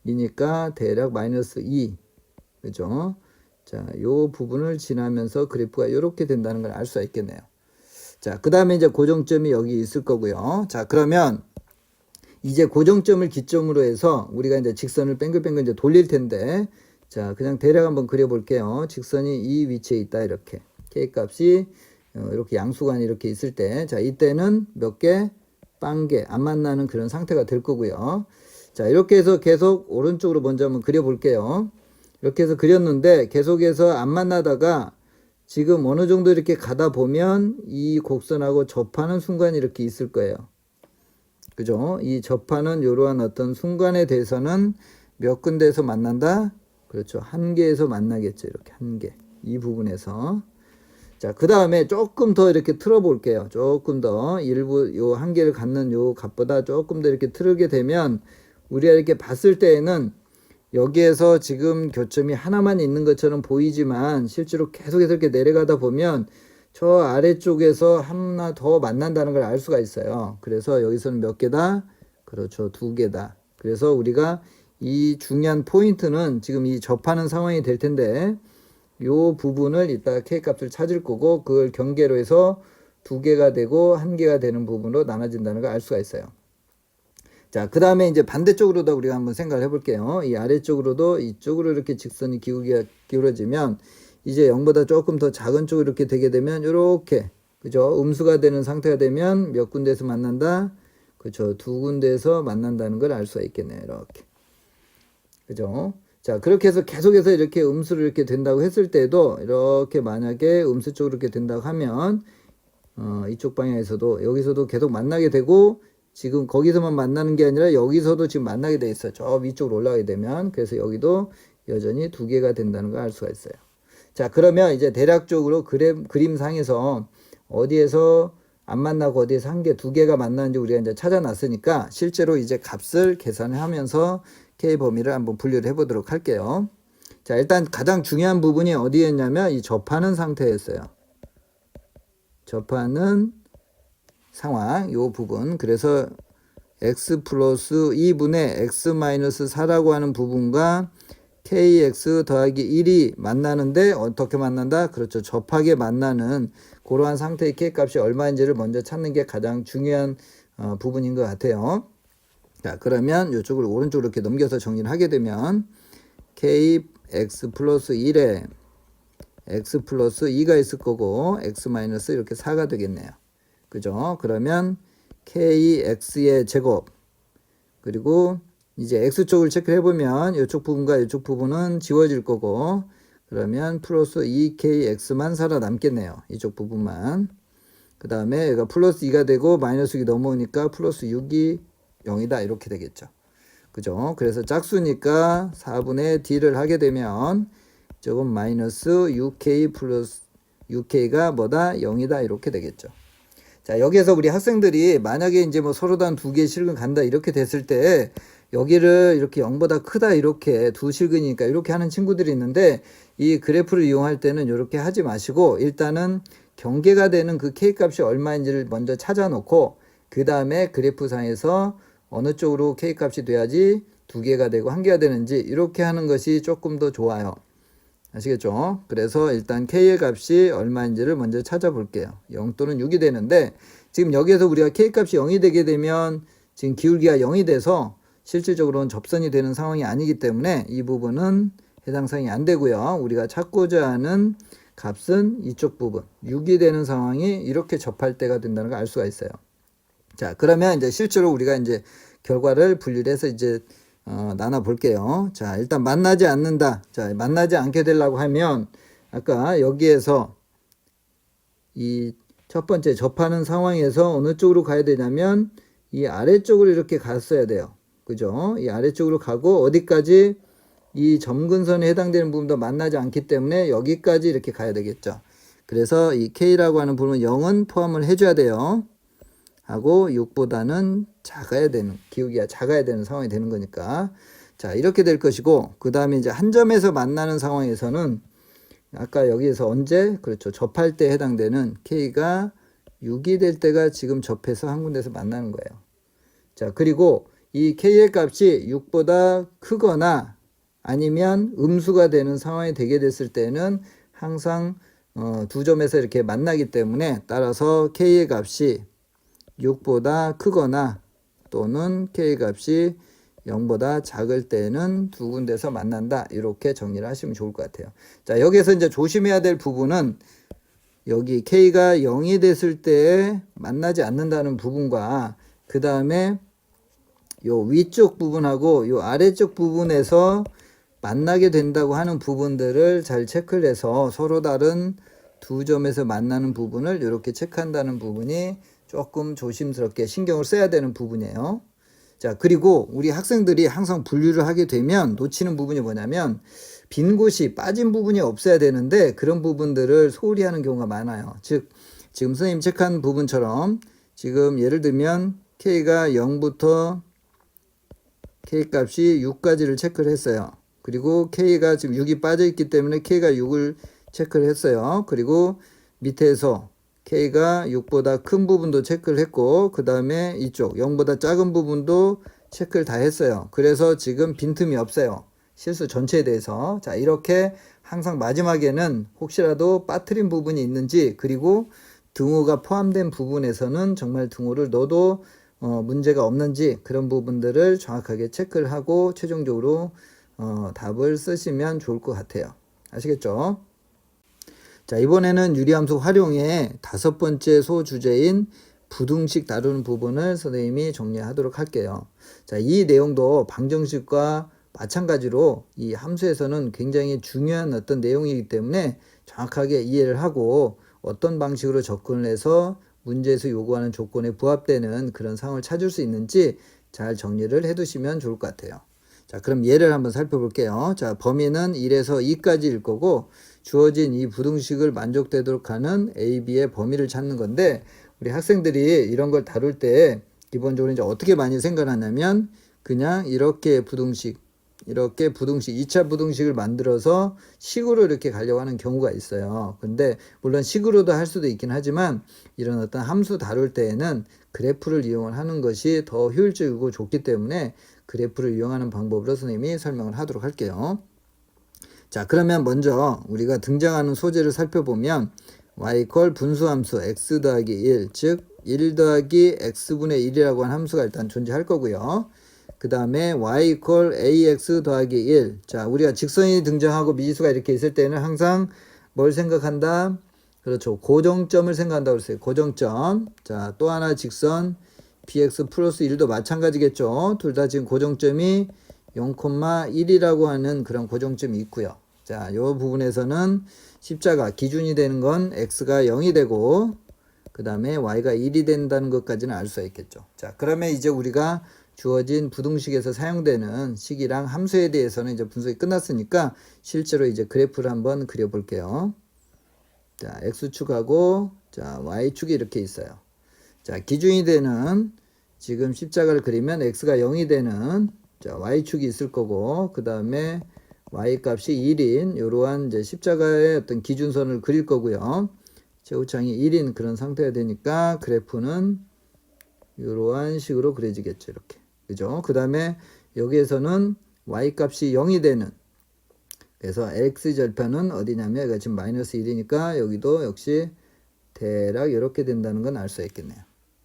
[SPEAKER 1] 2니까 대략 마이너스 2 그죠? 자, 요 부분을 지나면서 그래프가 이렇게 된다는 걸 알 수가 있겠네요. 자, 그 다음에 이제 고정점이 여기 있을 거고요. 자, 그러면 이제 고정점을 기점으로 해서 우리가 이제 직선을 뱅글뱅글 이제 돌릴 텐데 자, 그냥 대략 한번 그려볼게요. 직선이 이 위치에 있다 이렇게 k 값이 이렇게 양수관이 이렇게 있을 때, 자, 이때는 몇 개? 빵개, 안 만나는 그런 상태가 될 거고요. 자, 이렇게 해서 계속 오른쪽으로 먼저 한번 그려볼게요. 이렇게 해서 그렸는데, 계속해서 안 만나다가, 지금 어느 정도 이렇게 가다 보면 이 곡선하고 접하는 순간이 이렇게 있을 거예요. 그죠? 이 접하는 이러한 어떤 순간에 대해서는 몇 군데에서 만난다? 그렇죠. 한 개에서 만나겠죠. 이렇게 한 개. 이 부분에서. 자, 그 다음에 조금 더 이렇게 틀어 볼게요. 조금 더 일부 요 한 개를 갖는 요 값보다 조금 더 이렇게 틀게 되면 우리가 이렇게 봤을 때에는 여기에서 지금 교점이 하나만 있는 것처럼 보이지만 실제로 계속해서 이렇게 내려가다 보면 저 아래쪽에서 하나 더 만난다는 걸 알 수가 있어요. 그래서 여기서는 몇 개다? 그렇죠. 두 개다. 그래서 우리가 이 중요한 포인트는 지금 이 접하는 상황이 될 텐데 요 부분을 이따 K 값을 찾을 거고 그걸 경계로 해서 두 개가 되고 한 개가 되는 부분으로 나눠진다는 걸 알 수가 있어요. 자, 그 다음에 이제 반대쪽으로도 우리가 한번 생각을 해볼게요. 이 아래쪽으로도 이쪽으로 이렇게 직선이 기울어지면 이제 0보다 조금 더 작은 쪽으로 이렇게 되게 되면 이렇게 그죠? 음수가 되는 상태가 되면 몇 군데에서 만난다? 그죠? 두 군데에서 만난다는 걸 알 수가 있겠네요. 이렇게. 그죠? 자, 그렇게 해서 계속해서 이렇게 음수를 이렇게 된다고 했을 때도 이렇게 만약에 음수 쪽으로 이렇게 된다고 하면 이쪽 방향에서도 여기서도 계속 만나게 되고 지금 거기서만 만나는 게 아니라 여기서도 지금 만나게 돼 있어요. 저 위쪽으로 올라가게 되면. 그래서 여기도 여전히 두 개가 된다는 걸 알 수가 있어요. 자, 그러면 이제 대략적으로 그림상에서 어디에서 안 만나고 어디에서 한 개, 두 개가 만나는지 우리가 이제 찾아놨으니까 실제로 이제 값을 계산을 하면서 K 범위를 한번 분류를 해보도록 할게요. 자, 일단 가장 중요한 부분이 어디였냐면 이 접하는 상태였어요. 접하는 상황, 요 부분. 그래서 x 플러스 2분의 x 마이너스 4라고 하는 부분과 kx 더하기 1이 만나는데 어떻게 만난다? 그렇죠. 접하게 만나는 그러한 상태의 k 값이 얼마인지를 먼저 찾는 게 가장 중요한 부분인 것 같아요. 자, 그러면 이쪽을 오른쪽으로 이렇게 넘겨서 정리를 하게 되면 kx 플러스 1에 x 플러스 2가 있을 거고 x 마이너스 이렇게 4가 되겠네요. 그죠? 그러면 kx의 제곱 그리고 이제 x쪽을 체크를 해보면 이쪽 부분과 이쪽 부분은 지워질 거고 그러면 플러스 2kx만 살아남겠네요. 이쪽 부분만. 그 다음에 얘가 플러스 2가 되고 마이너스 6이 넘어오니까 플러스 6이 0이다 이렇게 되겠죠. 그죠? 그래서 짝수니까 4분의 d를 하게 되면 조금 마이너스 6k 플러스 6k가 뭐다? 0이다 이렇게 되겠죠. 자, 여기에서 우리 학생들이 만약에 이제 뭐 서로 단 두 개 실근 간다 이렇게 됐을 때 여기를 이렇게 0보다 크다 이렇게 두 실근이니까 이렇게 하는 친구들이 있는데 이 그래프를 이용할 때는 이렇게 하지 마시고 일단은 경계가 되는 그 K 값이 얼마인지를 먼저 찾아 놓고 그 다음에 그래프상에서 어느 쪽으로 K 값이 돼야지 두 개가 되고 한 개가 되는지 이렇게 하는 것이 조금 더 좋아요. 아시겠죠? 그래서 일단 K의 값이 얼마인지를 먼저 찾아볼게요. 0 또는 6이 되는데 지금 여기에서 우리가 K 값이 0이 되게 되면 지금 기울기가 0이 돼서 실질적으로는 접선이 되는 상황이 아니기 때문에 이 부분은 해당 사항이 안 되고요. 우리가 찾고자 하는 값은 이쪽 부분 6이 되는 상황이 이렇게 접할 때가 된다는 걸 알 수가 있어요. 자, 그러면 이제 실제로 우리가 이제 결과를 분리를 해서 이제 나눠 볼게요. 자, 일단 만나지 않는다. 자, 만나지 않게 되려고 하면 아까 여기에서 이 첫 번째 접하는 상황에서 어느 쪽으로 가야 되냐면 이 아래쪽으로 이렇게 갔어야 돼요. 그죠? 이 아래쪽으로 가고 어디까지 이 점근선에 해당되는 부분도 만나지 않기 때문에 여기까지 이렇게 가야 되겠죠. 그래서 이 K라고 하는 부분은 0은 포함을 해줘야 돼요. 하고 6보다는 작아야 되는, 기울기가 작아야 되는 상황이 되는 거니까. 자, 이렇게 될 것이고, 그 다음에 이제 한 점에서 만나는 상황에서는 아까 여기에서 언제? 그렇죠. 접할 때 해당되는 K가 6이 될 때가 지금 접해서 한 군데서 만나는 거예요. 자, 그리고 이 K의 값이 6보다 크거나 아니면 음수가 되는 상황이 되게 됐을 때는 항상 두 점에서 이렇게 만나기 때문에 따라서 K의 값이 6보다 크거나 또는 K 값이 0보다 작을 때는 두 군데서 만난다. 이렇게 정리를 하시면 좋을 것 같아요. 자, 여기서 이제 조심해야 될 부분은 여기 K가 0이 됐을 때 만나지 않는다는 부분과 그 다음에 요 위쪽 부분하고 요 아래쪽 부분에서 만나게 된다고 하는 부분들을 잘 체크를 해서 서로 다른 두 점에서 만나는 부분을 이렇게 체크한다는 부분이 조금 조심스럽게 신경을 써야 되는 부분이에요. 자, 그리고 우리 학생들이 항상 분류를 하게 되면 놓치는 부분이 뭐냐면 빈 곳이 빠진 부분이 없어야 되는데 그런 부분들을 소홀히 하는 경우가 많아요. 즉 지금 선생님 체크한 부분처럼 지금 예를 들면 K가 0부터 K 값이 6까지를 체크를 했어요. 그리고 K가 지금 6이 빠져 있기 때문에 K가 6을 체크를 했어요. 그리고 밑에서 K가 6보다 큰 부분도 체크를 했고 그 다음에 이쪽 0보다 작은 부분도 체크를 다 했어요. 그래서 지금 빈틈이 없어요. 실수 전체에 대해서. 자, 이렇게 항상 마지막에는 혹시라도 빠뜨린 부분이 있는지 그리고 등호가 포함된 부분에서는 정말 등호를 넣어도 문제가 없는지 그런 부분들을 정확하게 체크를 하고 최종적으로 답을 쓰시면 좋을 것 같아요. 아시겠죠? 자, 이번에는 유리함수 활용의 5번째 소주제인 부등식 다루는 부분을 선생님이 정리하도록 할게요. 자, 이 내용도 방정식과 마찬가지로 이 함수에서는 굉장히 중요한 어떤 내용이기 때문에 정확하게 이해를 하고 어떤 방식으로 접근을 해서 문제에서 요구하는 조건에 부합되는 그런 상황을 찾을 수 있는지 잘 정리를 해 두시면 좋을 것 같아요. 자, 그럼 예를 한번 살펴볼게요. 자, 범위는 1에서 2까지일 거고 주어진 이 부등식을 만족되도록 하는 A, B의 범위를 찾는 건데 우리 학생들이 이런 걸 다룰 때 기본적으로 이제 어떻게 많이 생각하냐면 그냥 이렇게 부등식 2차 부등식을 만들어서 식으로 이렇게 가려고 하는 경우가 있어요. 근데 물론 식으로도 할 수도 있긴 하지만 이런 어떤 함수 다룰 때에는 그래프를 이용을 하는 것이 더 효율적이고 좋기 때문에 그래프를 이용하는 방법으로 선생님이 설명을 하도록 할게요. 자, 그러면 먼저 우리가 등장하는 소재를 살펴보면 y 분수함수 x 더하기 1, 즉 1 더하기 x분의 1이라고 하는 함수가 일단 존재할 거고요. 그 다음에 y ax 더하기 1. 자, 우리가 직선이 등장하고 미지수가 이렇게 있을 때는 항상 뭘 생각한다? 그렇죠. 고정점을 생각한다고 했어요. 고정점. 자, 또 하나 직선 bx 플러스 1도 마찬가지겠죠. 둘 다 지금 고정점이 0,1이라고 하는 그런 고정점이 있고요. 자, 이 부분에서는 십자가 기준이 되는 건 x가 0이 되고 그 다음에 y가 1이 된다는 것까지는 알 수 있겠죠. 자, 그러면 이제 우리가 주어진 부등식에서 사용되는 식이랑 함수에 대해서는 이제 분석이 끝났으니까 실제로 이제 그래프를 한번 그려볼게요. 자, x축하고 자, y축이 이렇게 있어요. 자, 기준이 되는 지금 십자가를 그리면 x가 0이 되는 자, y축이 있을 거고 그 다음에 y값이 1인 이러한 이제 십자가의 어떤 기준선을 그릴 거고요. 최후창이 1인 그런 상태가 되니까 그래프는 이러한 식으로 그려지겠죠. 이렇게. 그죠? 그 다음에 여기에서는 y값이 0이 되는 그래서 x절편은 어디냐면 여기가 지금 마이너스 1이니까 여기도 역시 대략 이렇게 된다는 건 알 수 있겠네요.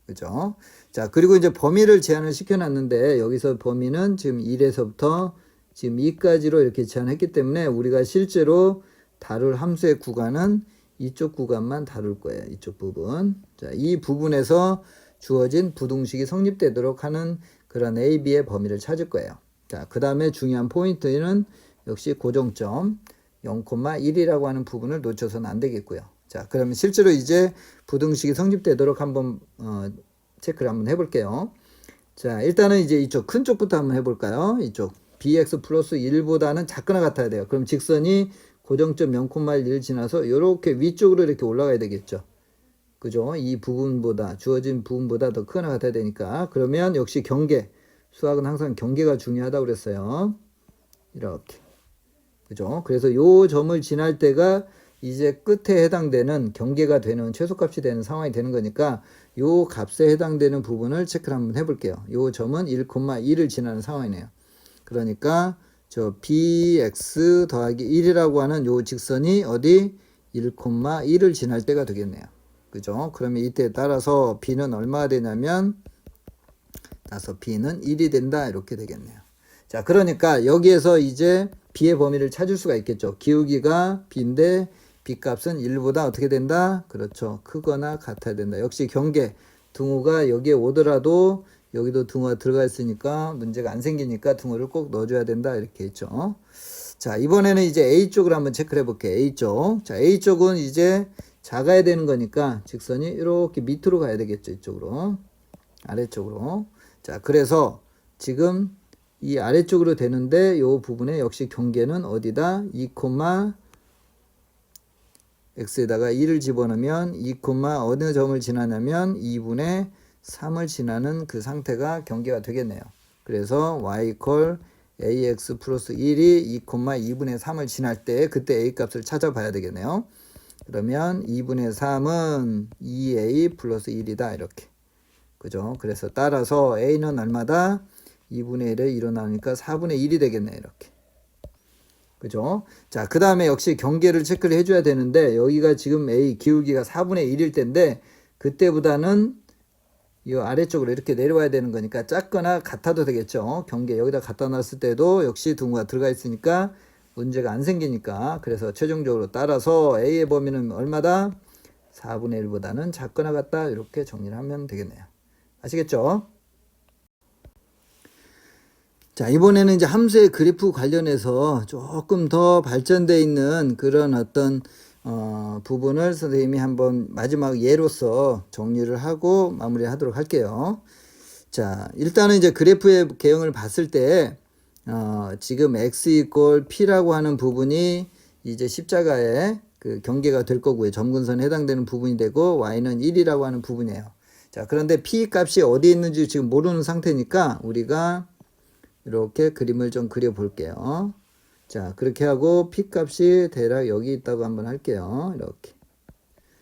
[SPEAKER 1] 그죠? 자, 그리고 이제 범위를 제한을 시켜놨는데 여기서 범위는 지금 1에서부터 지금 2까지로 이렇게 제한했기 때문에 우리가 실제로 다룰 함수의 구간은 이쪽 구간만 다룰 거예요. 이쪽 부분. 자, 이 부분에서 주어진 부등식이 성립되도록 하는 그런 A, B의 범위를 찾을 거예요. 자, 그 다음에 중요한 포인트는 역시 고정점 0,1이라고 하는 부분을 놓쳐서는 안 되겠고요. 자, 그러면 실제로 이제 부등식이 성립되도록 한번 체크를 한번 해볼게요. 자, 일단은 이제 이쪽 큰 쪽부터 한번 해볼까요? 이쪽 bx 플러스 1보다는 작거나 같아야 돼요. 그럼 직선이 고정점 0,1을 지나서 이렇게 위쪽으로 이렇게 올라가야 되겠죠. 그죠? 이 부분보다 주어진 부분보다 더 크거나 같아야 되니까 그러면 역시 경계 수학은 항상 경계가 중요하다고 그랬어요. 이렇게 그죠? 그래서 요 점을 지날 때가 이제 끝에 해당되는 경계가 되는 최소값이 되는 상황이 되는 거니까 요 값에 해당되는 부분을 체크를 한번 해볼게요. 요 점은 1,2를 지나는 상황이네요. 그러니까 저 bx 더하기 1이라고 하는 요 직선이 어디 1,1을 지날 때가 되겠네요. 그죠? 그러면 이때 따라서 b는 얼마가 되냐면 따라서 b는 1이 된다 이렇게 되겠네요. 자, 그러니까 여기에서 이제 b의 범위를 찾을 수가 있겠죠. 기울기가 b인데 b값은 1보다 어떻게 된다? 그렇죠. 크거나 같아야 된다. 역시 경계 등호가 여기에 오더라도 여기도 등호가 들어가 있으니까 문제가 안 생기니까 등호를 꼭 넣어줘야 된다 이렇게 했죠. 자, 이번에는 이제 A쪽을 한번 체크를 해볼게요. A쪽. 자, A쪽은 이제 작아야 되는 거니까 직선이 이렇게 밑으로 가야 되겠죠. 이쪽으로. 아래쪽으로. 자, 그래서 지금 이 아래쪽으로 되는데 이 부분에 역시 경계는 어디다? 2, x에다가 2를 집어넣으면 2, 어느 점을 지나냐면 2분의 3을 지나는 그 상태가 경계가 되겠네요. 그래서 y ax 플러스 1이 2, 2분의 3을 지날 때 그때 a 값을 찾아봐야 되겠네요. 그러면 2분의 3은 2a 플러스 1이다 이렇게. 그죠? 그래서 따라서 a는 얼마다? 2분의 1에 1로 나오니까 4분의 1이 되겠네 이렇게. 그죠? 자, 그 다음에 역시 경계를 체크를 해줘야 되는데 여기가 지금 a 기울기가 4분의 1일 텐데 그때보다는 이 아래쪽으로 이렇게 내려와야 되는 거니까 작거나 같아도 되겠죠. 경계 여기다 갖다 놨을 때도 역시 둥가 들어가 있으니까 문제가 안 생기니까. 그래서 최종적으로 따라서 a의 범위는 얼마다? 4분의 1보다는 작거나 같다 이렇게 정리를 하면 되겠네요. 아시겠죠? 자, 이번에는 이제 함수의 그래프 관련해서 조금 더 발전되어 있는 그런 어떤 부분을 선생님이 한번 마지막 예로서 정리를 하고 마무리하도록 할게요. 자, 일단은 이제 그래프의 개형을 봤을 때 지금 x 이퀄 p라고 하는 부분이 이제 십자가의 그 경계가 될 거고요. 점근선에 해당되는 부분이 되고 y는 1이라고 하는 부분이에요. 자, 그런데 p 값이 어디에 있는지 지금 모르는 상태니까 우리가 이렇게 그림을 좀 그려 볼게요. 자, 그렇게 하고 p 값이 대략 여기 있다고 한번 할게요. 이렇게.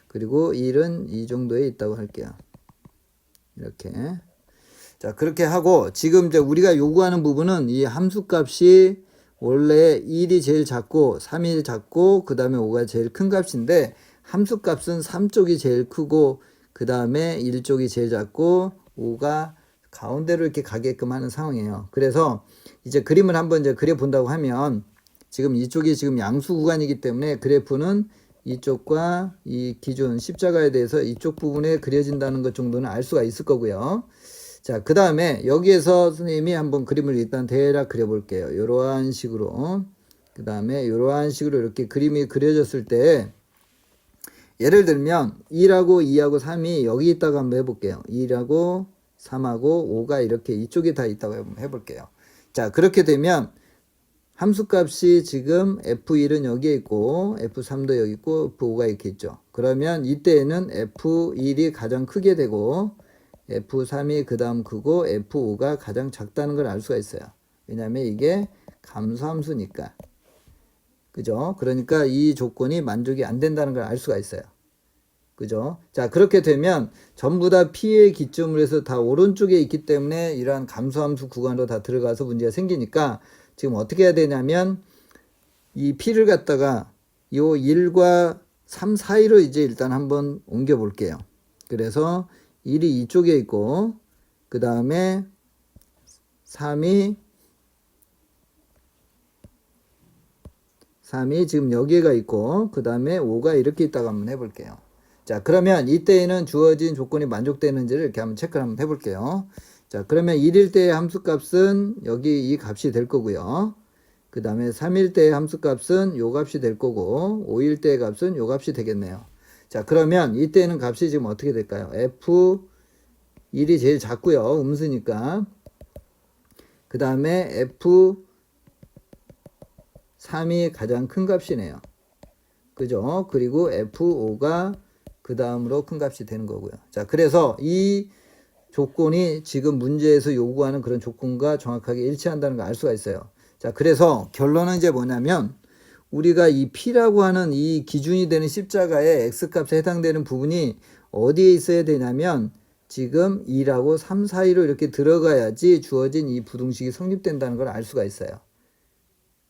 [SPEAKER 1] 그리고 1은 이 정도에 있다고 할게요. 이렇게. 자, 그렇게 하고 지금 이제 우리가 요구하는 부분은 이 함수 값이 원래 1이 제일 작고 3이 작고 그 다음에 5가 제일 큰 값인데 함수 값은 3쪽이 제일 크고 그 다음에 1쪽이 제일 작고 5가 가운데로 이렇게 가게끔 하는 상황이에요. 그래서 이제 그림을 한번 이제 그려 본다고 하면 지금 이쪽이 지금 양수 구간이기 때문에 그래프는 이쪽과 이 기존 십자가에 대해서 이쪽 부분에 그려진다는 것 정도는 알 수가 있을 거고요. 자, 그 다음에 여기에서 선생님이 한번 그림을 일단 대략 그려 볼게요. 이러한 식으로. 그 다음에 이러한 식으로 이렇게 그림이 그려졌을 때 예를 들면 1하고 2하고 3이 여기 있다고 한번 해볼게요. 2하고 3하고 5가 이렇게 이쪽에 다 있다고 해볼게요. 자, 그렇게 되면 함수값이 지금 F1은 여기에 있고 F3도 여기 있고 F5가 이렇게 있죠. 그러면 이때에는 F1이 가장 크게 되고 F3이 그 다음 크고 F5가 가장 작다는 걸 알 수가 있어요. 왜냐하면 이게 감소함수니까. 그죠? 그러니까 이 조건이 만족이 안 된다는 걸 알 수가 있어요. 그죠? 자, 그렇게 되면 전부 다 P의 기점으로 해서 다 오른쪽에 있기 때문에 이러한 감소함수 구간으로 다 들어가서 문제가 생기니까 지금 어떻게 해야 되냐면 이 P를 갖다가 요 1과 3 사이로 이제 일단 한번 옮겨 볼게요. 그래서 1이 이쪽에 있고 그 다음에 3이 지금 여기가 있고 그 다음에 5가 이렇게 있다고 한번 해볼게요. 자, 그러면 이때에는 주어진 조건이 만족되는지를 이렇게 한번 체크를 한번 해볼게요. 자, 그러면 1일 때의 함수값은 여기 이 값이 될 거고요. 그 다음에 3일 때의 함수값은 요 값이 될 거고 5일 때의 값은 요 값이 되겠네요. 자, 그러면 이때는 값이 지금 어떻게 될까요? F1이 제일 작고요. 음수니까. 그 다음에 F3이 가장 큰 값이네요. 그죠? 그리고 F5가 그 다음으로 큰 값이 되는 거고요. 자, 그래서 이 조건이 지금 문제에서 요구하는 그런 조건과 정확하게 일치한다는 걸 알 수가 있어요. 자, 그래서 결론은 이제 뭐냐면 우리가 이 P라고 하는 이 기준이 되는 십자가의 X값에 해당되는 부분이 어디에 있어야 되냐면 지금 2라고 3 사이로 이렇게 들어가야지 주어진 이 부등식이 성립된다는 걸 알 수가 있어요.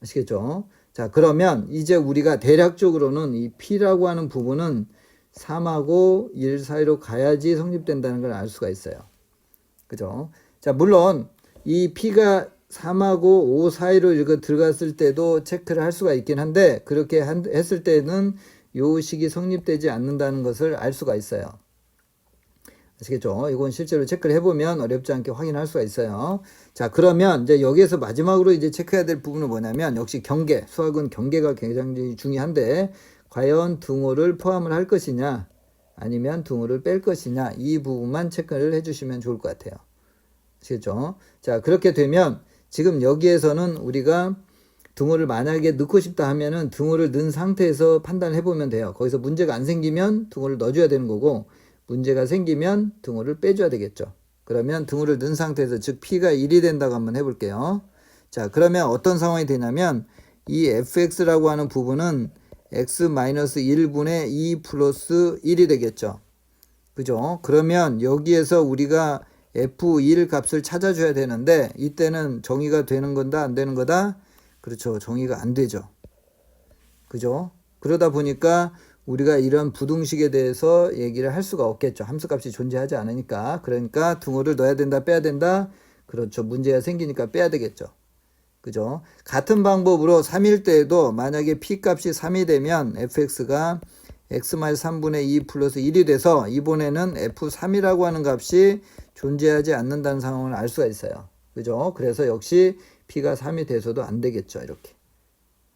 [SPEAKER 1] 아시겠죠? 자, 그러면 이제 우리가 대략적으로는 이 P라고 하는 부분은 3하고 1 사이로 가야지 성립된다는 걸 알 수가 있어요. 그죠? 자, 물론 이 P가 3하고 5 사이로 이렇게 들어갔을 때도 체크를 할 수가 있긴 한데 그렇게 했을 때는 요 식이 성립되지 않는다는 것을 알 수가 있어요. 아시겠죠? 이건 실제로 체크를 해보면 어렵지 않게 확인할 수가 있어요. 자, 그러면 이제 여기에서 마지막으로 이제 체크해야 될 부분은 뭐냐면 역시 경계, 수학은 경계가 굉장히 중요한데 과연 등호를 포함을 할 것이냐 아니면 등호를 뺄 것이냐 이 부분만 체크를 해주시면 좋을 것 같아요. 아시겠죠? 자, 그렇게 되면 지금 여기에서는 우리가 등호를 만약에 넣고 싶다 하면은 등호를 넣은 상태에서 판단을 해보면 돼요. 거기서 문제가 안 생기면 등호를 넣어줘야 되는 거고 문제가 생기면 등호를 빼줘야 되겠죠. 그러면 등호를 넣은 상태에서 즉 P가 1이 된다고 한번 해볼게요. 자, 그러면 어떤 상황이 되냐면 이 fx라고 하는 부분은 x-1분의 2 플러스 1이 되겠죠. 그죠? 그러면 여기에서 우리가 f1 값을 찾아줘야 되는데 이때는 정의가 되는 건다 안 되는 거다? 그렇죠. 정의가 안 되죠. 그죠? 그러다 보니까 우리가 이런 부등식에 대해서 얘기를 할 수가 없겠죠. 함수값이 존재하지 않으니까. 그러니까 등호를 넣어야 된다, 빼야 된다. 그렇죠. 문제가 생기니까 빼야 되겠죠. 그죠? 같은 방법으로 3일 때에도 만약에 P값이 3이 되면 fx가 x-3분의 2 플러스 1이 돼서 이번에는 f3이라고 하는 값이 존재하지 않는다는 상황을 알 수가 있어요. 그죠? 그래서 역시 P가 3이 돼서도 안 되겠죠. 이렇게.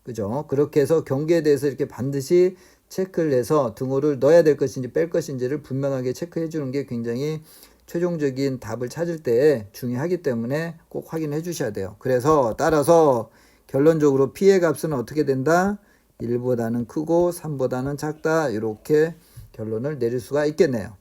[SPEAKER 1] 그죠? 그렇게 해서 경계에 대해서 이렇게 반드시 체크를 해서 등호를 넣어야 될 것인지 뺄 것인지를 분명하게 체크해 주는 게 굉장히 최종적인 답을 찾을 때 중요하기 때문에 꼭 확인해 주셔야 돼요. 그래서 따라서 결론적으로 P의 값은 어떻게 된다? 1보다는 크고 3보다는 작다. 이렇게 결론을 내릴 수가 있겠네요.